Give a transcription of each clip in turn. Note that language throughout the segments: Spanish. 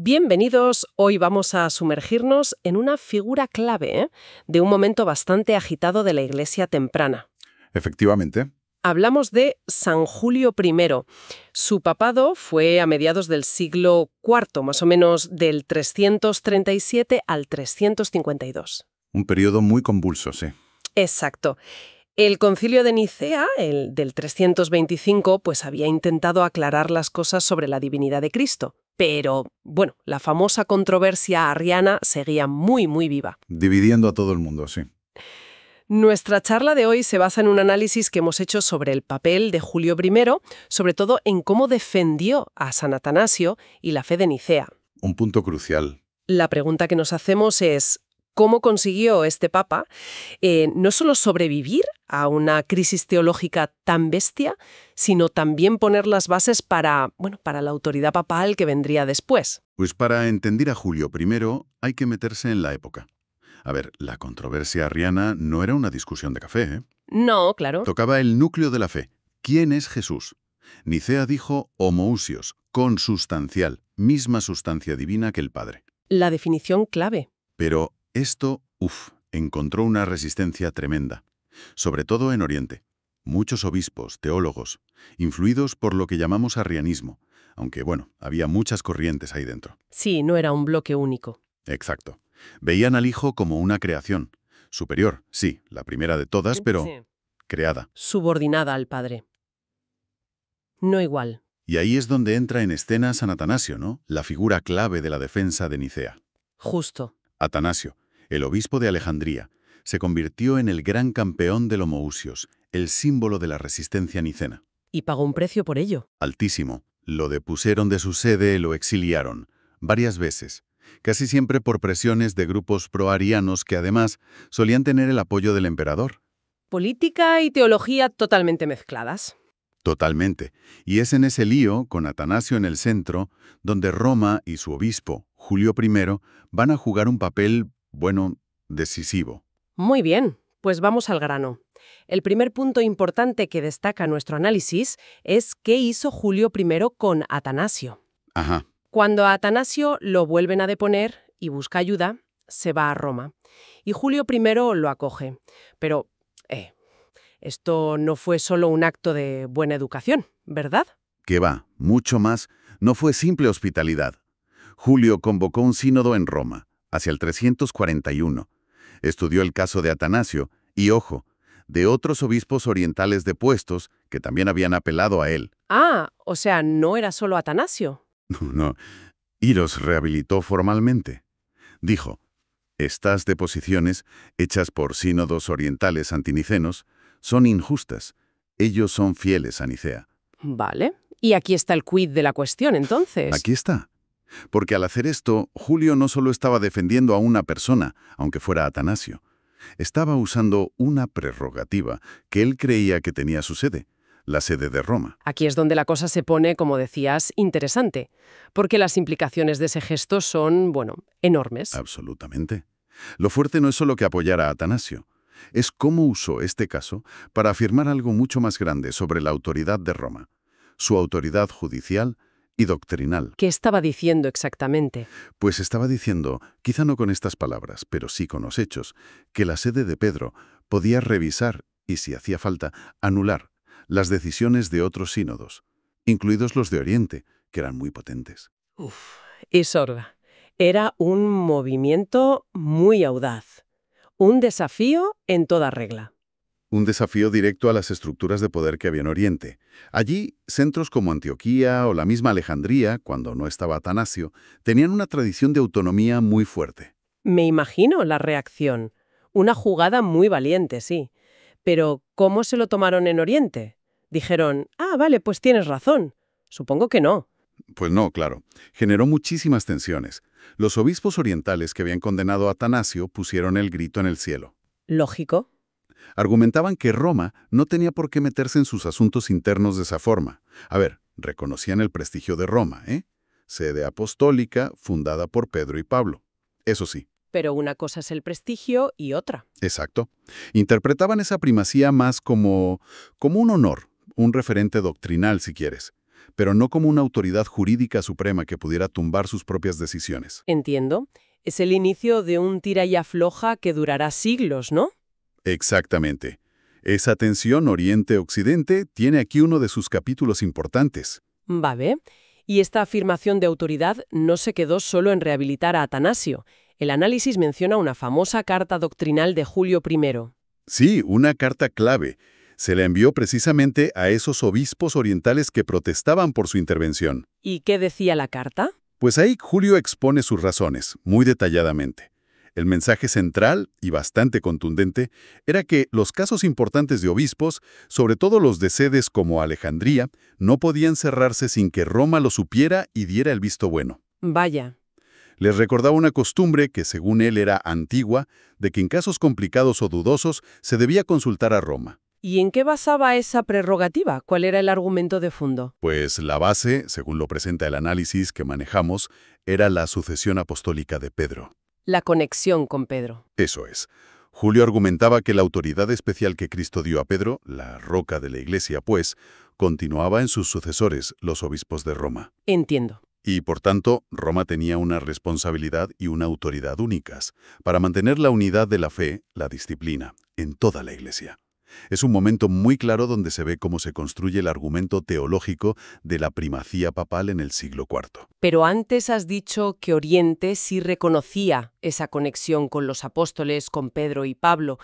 Bienvenidos, hoy vamos a sumergirnos en una figura clave, de un momento bastante agitado de la Iglesia temprana. Efectivamente. Hablamos de San Julio I. Su papado fue a mediados del siglo IV, más o menos del 337 al 352. Un periodo muy convulso, sí. Exacto. El Concilio de Nicea, el del 325, pues había intentado aclarar las cosas sobre la divinidad de Cristo. Pero, bueno, la famosa controversia arriana seguía muy, muy viva. Dividiendo a todo el mundo, sí. Nuestra charla de hoy se basa en un análisis que hemos hecho sobre el papel de Julio I, sobre todo en cómo defendió a San Atanasio y la fe de Nicea. Un punto crucial. La pregunta que nos hacemos es, ¿cómo consiguió este papa no solo sobrevivir a una crisis teológica tan bestia, sino también poner las bases para la autoridad papal que vendría después? Pues para entender a Julio I hay que meterse en la época. A ver, la controversia arriana no era una discusión de café, ¿eh? No, claro. Tocaba el núcleo de la fe. ¿Quién es Jesús? Nicea dijo homoousios, consustancial, misma sustancia divina que el Padre. La definición clave. Pero esto, encontró una resistencia tremenda, sobre todo en Oriente. Muchos obispos, teólogos, influidos por lo que llamamos arrianismo, aunque había muchas corrientes ahí dentro. Sí, no era un bloque único. Exacto. Veían al Hijo como una creación. Superior, sí, la primera de todas, pero Sí. creada. Subordinada al Padre. No igual. Y ahí es donde entra en escena San Atanasio, ¿no? La figura clave de la defensa de Nicea. Justo. Atanasio, el obispo de Alejandría, se convirtió en el gran campeón de homousios, el símbolo de la resistencia nicena. Y pagó un precio por ello. Altísimo. Lo depusieron de su sede, lo exiliaron. Varias veces. Casi siempre por presiones de grupos proarianos que además solían tener el apoyo del emperador. Política y teología totalmente mezcladas. Totalmente. Y es en ese lío, con Atanasio en el centro, donde Roma y su obispo, Julio I, van a jugar un papel, decisivo. Muy bien, pues vamos al grano. El primer punto importante que destaca nuestro análisis es qué hizo Julio I con Atanasio. Ajá. Cuando a Atanasio lo vuelven a deponer y busca ayuda, se va a Roma. Y Julio I lo acoge. Pero, esto no fue solo un acto de buena educación, ¿verdad? Que va, mucho más, no fue simple hospitalidad. Julio convocó un sínodo en Roma, hacia el 341. Estudió el caso de Atanasio y, ojo, de otros obispos orientales depuestos que también habían apelado a él. Ah, o sea, no era solo Atanasio. No, y los rehabilitó formalmente. Dijo, estas deposiciones, hechas por sínodos orientales antinicenos, son injustas. Ellos son fieles a Nicea. Vale. Y aquí está el quid de la cuestión, entonces. Aquí está. Porque al hacer esto, Julio no solo estaba defendiendo a una persona, aunque fuera Atanasio. Estaba usando una prerrogativa que él creía que tenía su sede, la sede de Roma. Aquí es donde la cosa se pone, como decías, interesante, porque las implicaciones de ese gesto son, enormes. Absolutamente. Lo fuerte no es solo que apoyara a Atanasio, es cómo usó este caso para afirmar algo mucho más grande sobre la autoridad de Roma, su autoridad judicial y doctrinal. ¿Qué estaba diciendo exactamente? Pues estaba diciendo, quizá no con estas palabras, pero sí con los hechos, que la sede de Pedro podía revisar y, si hacía falta, anular las decisiones de otros sínodos, incluidos los de Oriente, que eran muy potentes. Y sorda. Era un movimiento muy audaz. Un desafío en toda regla. Un desafío directo a las estructuras de poder que había en Oriente. Allí, centros como Antioquía o la misma Alejandría, cuando no estaba Atanasio, tenían una tradición de autonomía muy fuerte. Me imagino la reacción. Una jugada muy valiente, sí. Pero, ¿cómo se lo tomaron en Oriente? Dijeron, vale, pues tienes razón. Supongo que no. Pues no, claro. Generó muchísimas tensiones. Los obispos orientales que habían condenado a Atanasio pusieron el grito en el cielo. Lógico. Argumentaban que Roma no tenía por qué meterse en sus asuntos internos de esa forma. A ver, reconocían el prestigio de Roma, sede apostólica fundada por Pedro y Pablo. Eso sí. Pero una cosa es el prestigio y otra. Exacto. Interpretaban esa primacía más como un honor, un referente doctrinal, si quieres. pero no como una autoridad jurídica suprema que pudiera tumbar sus propias decisiones. Entiendo. Es el inicio de un tira y afloja que durará siglos, ¿no? Exactamente. Esa tensión Oriente-Occidente tiene aquí uno de sus capítulos importantes. Vale. Y esta afirmación de autoridad no se quedó solo en rehabilitar a Atanasio. El análisis menciona una famosa carta doctrinal de Julio I. Sí, una carta clave. Se la envió precisamente a esos obispos orientales que protestaban por su intervención. ¿Y qué decía la carta? Pues ahí Julio expone sus razones, muy detalladamente. El mensaje central, y bastante contundente, era que los casos importantes de obispos, sobre todo los de sedes como Alejandría, no podían cerrarse sin que Roma lo supiera y diera el visto bueno. Vaya. Les recordaba una costumbre que, según él, era antigua, de que en casos complicados o dudosos se debía consultar a Roma. ¿Y en qué basaba esa prerrogativa? ¿Cuál era el argumento de fondo? Pues la base, según lo presenta el análisis que manejamos, era la sucesión apostólica de Pedro. La conexión con Pedro. Eso es. Julio argumentaba que la autoridad especial que Cristo dio a Pedro, la roca de la Iglesia, pues, continuaba en sus sucesores, los obispos de Roma. Entiendo. Y, por tanto, Roma tenía una responsabilidad y una autoridad únicas para mantener la unidad de la fe, la disciplina, en toda la Iglesia. Es un momento muy claro donde se ve cómo se construye el argumento teológico de la primacía papal en el siglo IV. Pero antes has dicho que Oriente sí reconocía esa conexión con los apóstoles, con Pedro y Pablo.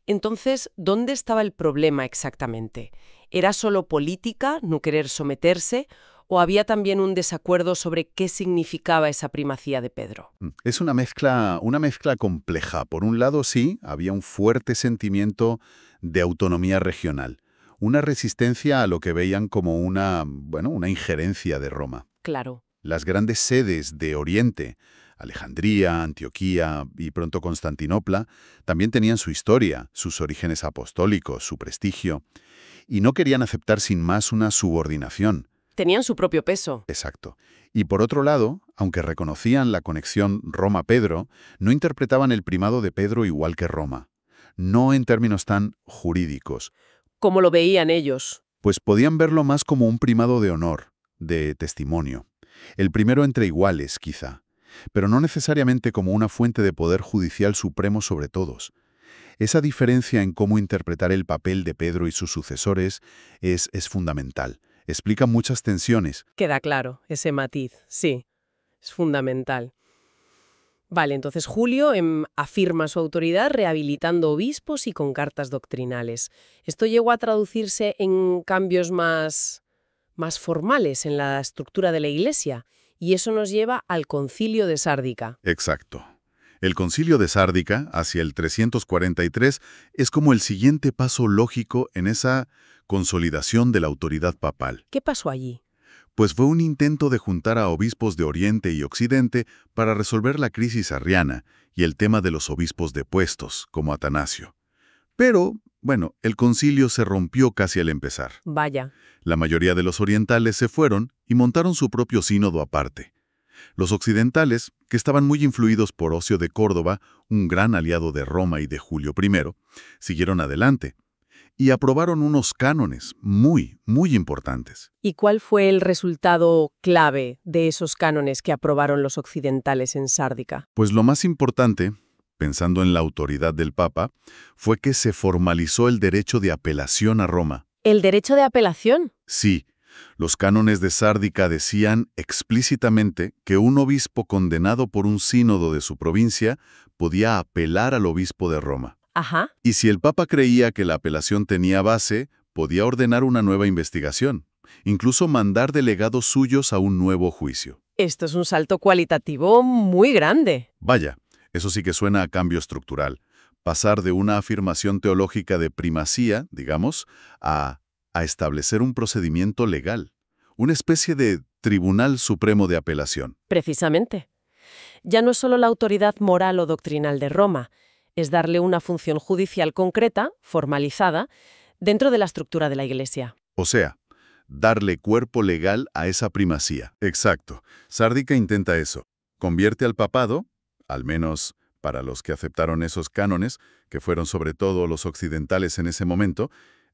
Entonces, ¿dónde estaba el problema exactamente? ¿Era solo política, no querer someterse, o había también un desacuerdo sobre qué significaba esa primacía de Pedro? Es una mezcla compleja. Por un lado, sí, había un fuerte sentimiento de autonomía regional, una resistencia a lo que veían como una injerencia de Roma. Claro. Las grandes sedes de Oriente, Alejandría, Antioquía y pronto Constantinopla, también tenían su historia, sus orígenes apostólicos, su prestigio, y no querían aceptar sin más una subordinación. Tenían su propio peso. Exacto. Y por otro lado, aunque reconocían la conexión Roma-Pedro, no interpretaban el primado de Pedro igual que Roma. No en términos tan jurídicos, ¿Cómo lo veían ellos? pues podían verlo más como un primado de honor, de testimonio. El primero entre iguales, quizá, pero no necesariamente como una fuente de poder judicial supremo sobre todos. Esa diferencia en cómo interpretar el papel de Pedro y sus sucesores es fundamental. Explica muchas tensiones. Queda claro, ese matiz, sí, es fundamental. Vale, entonces Julio afirma su autoridad rehabilitando obispos y con cartas doctrinales. Esto llegó a traducirse en cambios más formales en la estructura de la Iglesia, y eso nos lleva al Concilio de Sárdica. Exacto. El Concilio de Sárdica, hacia el 343, es como el siguiente paso lógico en esa consolidación de la autoridad papal. ¿Qué pasó allí? Pues fue un intento de juntar a obispos de Oriente y Occidente para resolver la crisis arriana y el tema de los obispos depuestos, como Atanasio. Pero, el concilio se rompió casi al empezar. Vaya. La mayoría de los orientales se fueron y montaron su propio sínodo aparte. Los occidentales, que estaban muy influidos por Ocio de Córdoba, un gran aliado de Roma y de Julio I, siguieron adelante y aprobaron unos cánones muy, muy importantes. ¿Y cuál fue el resultado clave de esos cánones que aprobaron los occidentales en Sárdica? Pues lo más importante, pensando en la autoridad del Papa, fue que se formalizó el derecho de apelación a Roma. ¿El derecho de apelación? Sí, los cánones de Sárdica decían explícitamente que un obispo condenado por un sínodo de su provincia podía apelar al obispo de Roma. Ajá. Y si el Papa creía que la apelación tenía base, podía ordenar una nueva investigación, incluso mandar delegados suyos a un nuevo juicio. Esto es un salto cualitativo muy grande. Vaya, eso sí que suena a cambio estructural. Pasar de una afirmación teológica de primacía, digamos, a establecer un procedimiento legal, una especie de Tribunal Supremo de Apelación. Precisamente. Ya no es solo la autoridad moral o doctrinal de Roma, es darle una función judicial concreta, formalizada, dentro de la estructura de la Iglesia. O sea, darle cuerpo legal a esa primacía. Exacto. Sárdica intenta eso. Convierte al papado, al menos para los que aceptaron esos cánones, que fueron sobre todo los occidentales en ese momento,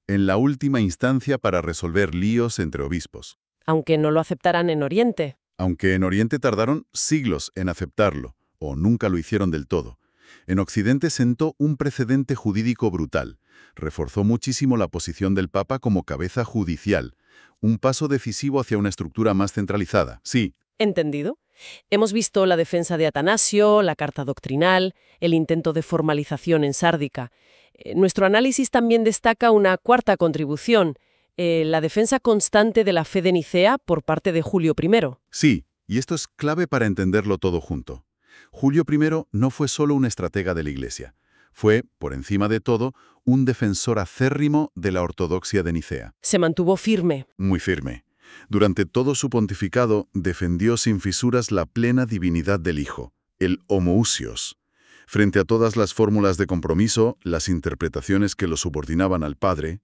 en la última instancia para resolver líos entre obispos. aunque no lo aceptaran en Oriente. Aunque en Oriente tardaron siglos en aceptarlo, o nunca lo hicieron del todo. En Occidente sentó un precedente jurídico brutal. Reforzó muchísimo la posición del Papa como cabeza judicial. Un paso decisivo hacia una estructura más centralizada. Sí, ¿Entendido? Hemos visto la defensa de Atanasio, la carta doctrinal, el intento de formalización en Sárdica. Nuestro análisis también destaca una cuarta contribución, la defensa constante de la fe de Nicea por parte de Julio I. sí, y esto es clave para entenderlo todo junto. Julio I no fue solo un estratega de la Iglesia. Fue, por encima de todo, un defensor acérrimo de la ortodoxia de Nicea. Se mantuvo firme. Muy firme. Durante todo su pontificado defendió sin fisuras la plena divinidad del Hijo, el homoousios. Frente a todas las fórmulas de compromiso, las interpretaciones que lo subordinaban al Padre,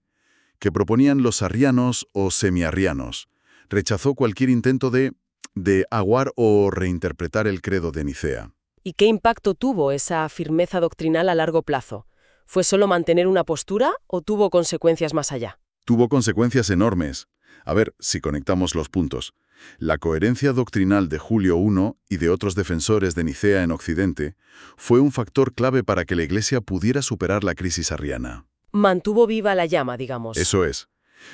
que proponían los arrianos o semiarrianos, rechazó cualquier intento de aguar o reinterpretar el credo de Nicea. ¿Y qué impacto tuvo esa firmeza doctrinal a largo plazo? ¿Fue solo mantener una postura o tuvo consecuencias más allá? Tuvo consecuencias enormes. A ver si conectamos los puntos. La coherencia doctrinal de Julio I y de otros defensores de Nicea en Occidente fue un factor clave para que la Iglesia pudiera superar la crisis arriana. Mantuvo viva la llama, digamos. Eso es.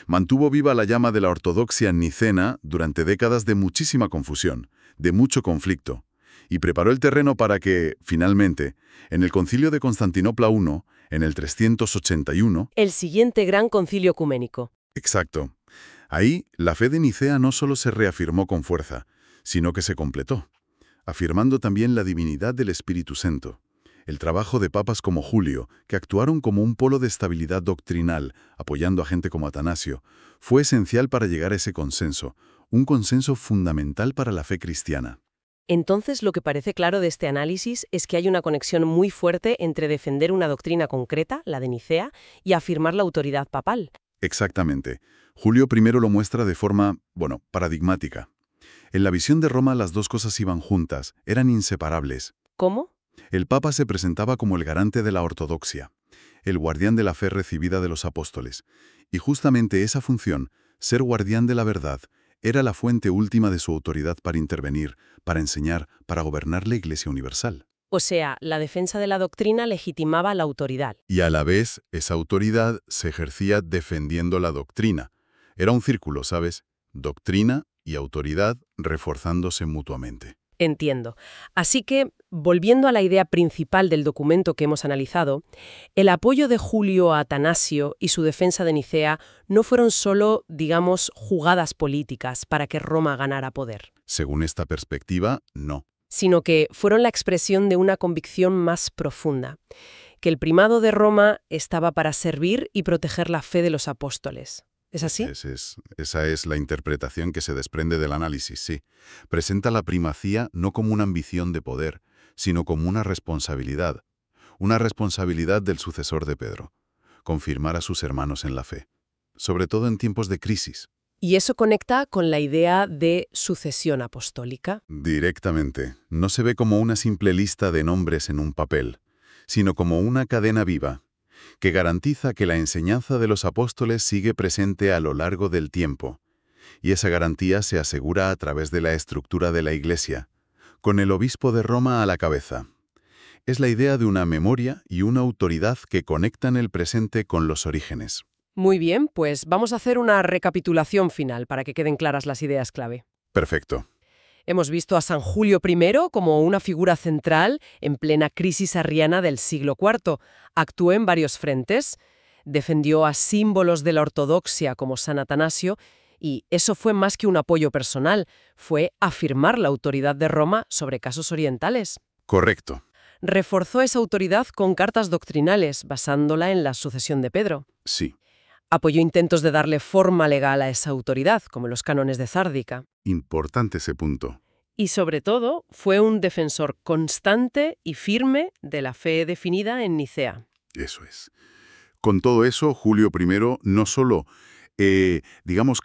Mantuvo viva la llama de la ortodoxia nicena durante décadas de muchísima confusión, de mucho conflicto, y preparó el terreno para que, finalmente, en el Concilio de Constantinopla I, en el 381... El siguiente gran concilio ecuménico. Exacto. Ahí, la fe de Nicea no solo se reafirmó con fuerza, sino que se completó, afirmando también la divinidad del Espíritu Santo. El trabajo de papas como Julio, que actuaron como un polo de estabilidad doctrinal, apoyando a gente como Atanasio, fue esencial para llegar a ese consenso, un consenso fundamental para la fe cristiana. Entonces, lo que parece claro de este análisis es que hay una conexión muy fuerte entre defender una doctrina concreta, la de Nicea, y afirmar la autoridad papal. Exactamente. Julio I lo muestra de forma, paradigmática. En la visión de Roma las dos cosas iban juntas, eran inseparables. ¿Cómo? El Papa se presentaba como el garante de la ortodoxia, el guardián de la fe recibida de los apóstoles. Y justamente esa función, ser guardián de la verdad, era la fuente última de su autoridad para intervenir, para enseñar, para gobernar la Iglesia universal. O sea, la defensa de la doctrina legitimaba la autoridad. Y a la vez, esa autoridad se ejercía defendiendo la doctrina. Era un círculo, ¿sabes? Doctrina y autoridad reforzándose mutuamente. Entiendo. Así que, volviendo a la idea principal del documento que hemos analizado, el apoyo de Julio a Atanasio y su defensa de Nicea no fueron solo, digamos, jugadas políticas para que Roma ganara poder. Según esta perspectiva, no. Sino que fueron la expresión de una convicción más profunda, que el primado de Roma estaba para servir y proteger la fe de los apóstoles. ¿Es así? Esa es la interpretación que se desprende del análisis, sí. Presenta la primacía no como una ambición de poder, sino como una responsabilidad del sucesor de Pedro, confirmar a sus hermanos en la fe, sobre todo en tiempos de crisis. Y eso conecta con la idea de sucesión apostólica. Directamente. No se ve como una simple lista de nombres en un papel, sino como una cadena viva, que garantiza que la enseñanza de los apóstoles sigue presente a lo largo del tiempo. Y esa garantía se asegura a través de la estructura de la Iglesia, con el obispo de Roma a la cabeza. Es la idea de una memoria y una autoridad que conectan el presente con los orígenes. Muy bien, pues vamos a hacer una recapitulación final para que queden claras las ideas clave. Perfecto. Hemos visto a San Julio I como una figura central en plena crisis arriana del siglo IV. Actuó en varios frentes, defendió a símbolos de la ortodoxia como San Atanasio, y eso fue más que un apoyo personal, fue afirmar la autoridad de Roma sobre casos orientales. Correcto. Reforzó esa autoridad con cartas doctrinales, basándola en la sucesión de Pedro. Sí. Apoyó intentos de darle forma legal a esa autoridad, como los cánones de Sárdica. Importante ese punto. Y sobre todo, fue un defensor constante y firme de la fe definida en Nicea. Eso es. Con todo eso, Julio I no solo,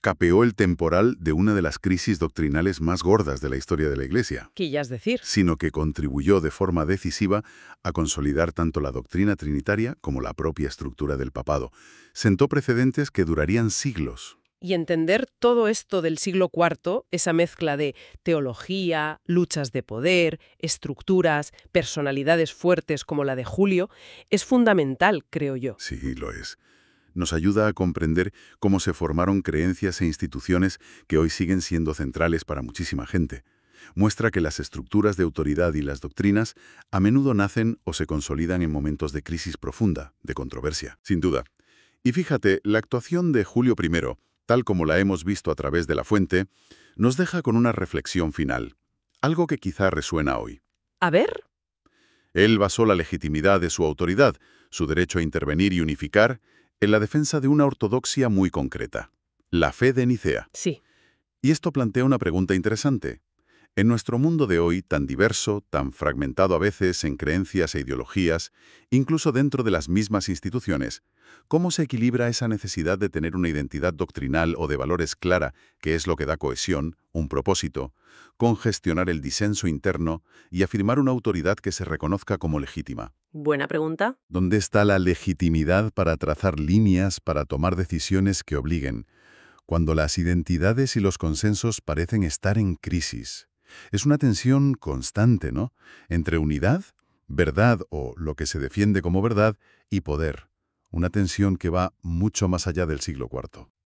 capeó el temporal de una de las crisis doctrinales más gordas de la historia de la Iglesia. Quillas decir. Sino que contribuyó de forma decisiva a consolidar tanto la doctrina trinitaria como la propia estructura del papado. Sentó precedentes que durarían siglos. Y entender todo esto del siglo IV, esa mezcla de teología, luchas de poder, estructuras, personalidades fuertes como la de Julio, es fundamental, creo yo. Sí, lo es. Nos ayuda a comprender cómo se formaron creencias e instituciones que hoy siguen siendo centrales para muchísima gente. Muestra que las estructuras de autoridad y las doctrinas a menudo nacen o se consolidan en momentos de crisis profunda, de controversia, sin duda. Y fíjate, la actuación de Julio I, tal como la hemos visto a través de la fuente, nos deja con una reflexión final, algo que quizá resuena hoy. A ver, Él basó la legitimidad de su autoridad, su derecho a intervenir y unificar, en la defensa de una ortodoxia muy concreta, la fe de Nicea. sí. Y esto plantea una pregunta interesante. En nuestro mundo de hoy, tan diverso, tan fragmentado a veces en creencias e ideologías, incluso dentro de las mismas instituciones, ¿cómo se equilibra esa necesidad de tener una identidad doctrinal o de valores clara, que es lo que da cohesión, un propósito, con gestionar el disenso interno y afirmar una autoridad que se reconozca como legítima? Buena pregunta. ¿Dónde está la legitimidad para trazar líneas, para tomar decisiones que obliguen, cuando las identidades y los consensos parecen estar en crisis? Es una tensión constante, ¿no? Entre unidad, verdad o lo que se defiende como verdad, y poder. Una tensión que va mucho más allá del siglo IV.